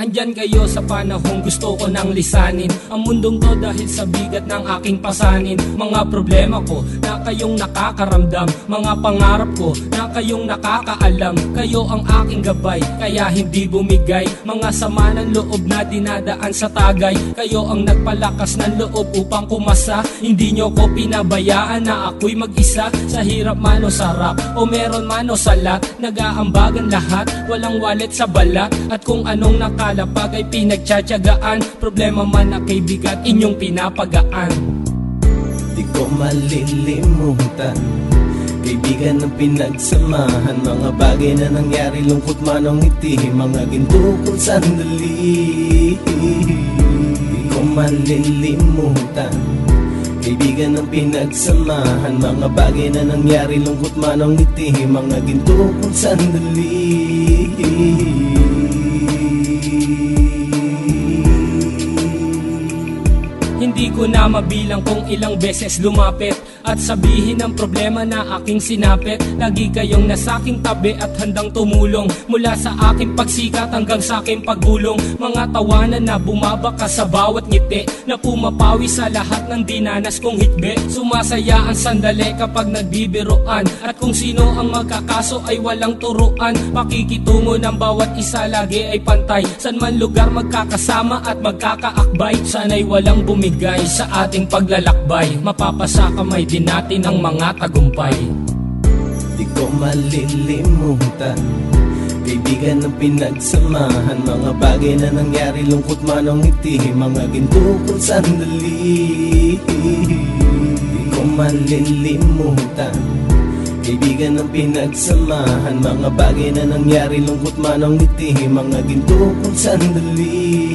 Andyan kayo sa panahong gusto ko nang lisanin ang mundong to dahil sa bigat ng aking pasanin. Mga problema ko na kayong nakakaramdam, mga pangarap ko na kayong nakakaalam. Kayo ang aking gabay, kaya hindi bumigay. Mga sama ng loob na dinadaan sa tagay, kayo ang nagpalakas ng loob upang kumasa. Hindi nyo ko pinabayaan na ako'y mag-isa. Sa hirap man o sarap, o meron man o salat, nag-aambagan lahat, walang wallet sa balat. At kung anong nakalapag ay pinagtsatsagaan, problema man na kaibigan, inyong pinapagaan. Di ko malilimutan, kaibigan ng pinagsamahan, mga bagay na nangyari, lungkot man o ngiti, mga ginto kong sandali. Di ko malilimutan, kaibigan ng pinagsamahan, mga bagay na nangyari, lungkot man o ngiti, mga ginto kong sandali. Hindi ko na mabilang kung ilang beses lumapit at sabihin ang problema na aking sinapit. Lagi kayong nasa aking tabi at handang tumulong, mula sa aking pagsikat hanggang sa aking paggulong. Mga tawanan na bumabaka sa bawat ngiti, na pumapawi sa lahat ng dinanas kong hitbe. Sumasaya ang sandali kapag nagbibiroan, at kung sino ang magkakaso ay walang turuan. Pakikitungo ng bawat isa lagi ay pantay, san man lugar magkakasama at magkakaakbay. Sana'y walang bumigay sa ating paglalakbay, mapapasa kamay din natin ang mga tagumpay. Di ko malilimutan, kaibigan ng pinagsamahan, mga bagay na nangyari, lungkot man o ngiti, mga ginto kong sandali. Di ko malilimutan, kaibigan ng pinagsamahan, mga bagay na nangyari, lungkot man o ngiti, mga ginto kong sandali.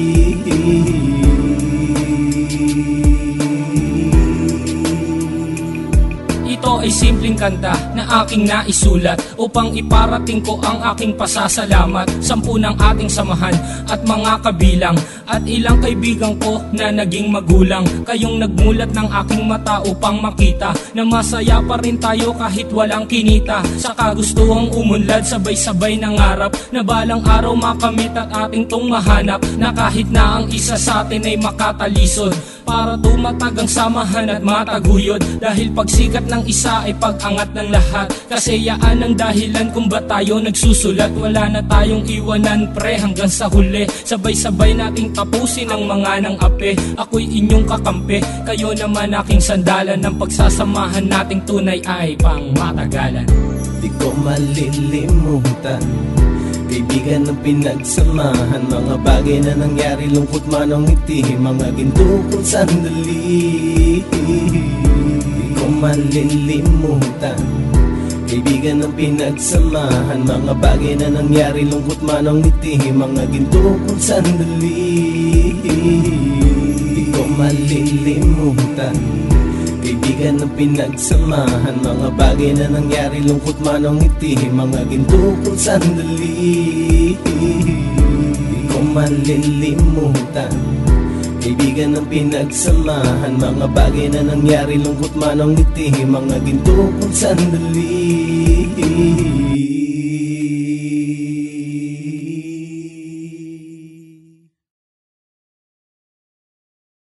Ito ay simpleng kanta na aking naisulat upang iparating ko ang aking pasasalamat. 10 ng ating samahan at mga kabilang, at ilang kaibigan ko na naging magulang. Kayong nagmulat ng aking mata upang makita na masaya pa rin tayo kahit walang kinita. Sa kagustuhang umunlad, sabay-sabay nangarap na balang araw makamit at ating tong mahanap, na kahit na ang isa sa atin ay makatalisod, para tumatag ang samahan at mataguyod. Dahil pagsikat ng isa ay pag-angat ng lahat, kasi yaan ang dahilan kung ba't tayo nagsusulat. Wala na tayong iwanan pre hanggang sa huli, sabay-sabay nating tapusin ang mga nang ape. Ako'y inyong kakampi, kayo naman aking sandalan, ng pagsasamahan nating tunay ay pang matagalan. Di ko malilimutan, kaibigan ng pinagsamahan, mga bagay na nangyari, lungkot man o ngiti, mga ginto kong sandali. Di ko malilimutan, kaibigan ng pinagsamahan, mga bagay na nangyari, lungkot man o ngiti, mga ginto kong sandali. Di ko malilimutan, kaibigan ng pinagsamahan, mga bagay na nangyari, lungkot man o ngiti, mga ginto kong sandali. Di ko malilimutan, kaibigan ng pinagsamahan, mga bagay na nangyari, lungkot man o ngiti, mga ginto kong sandali.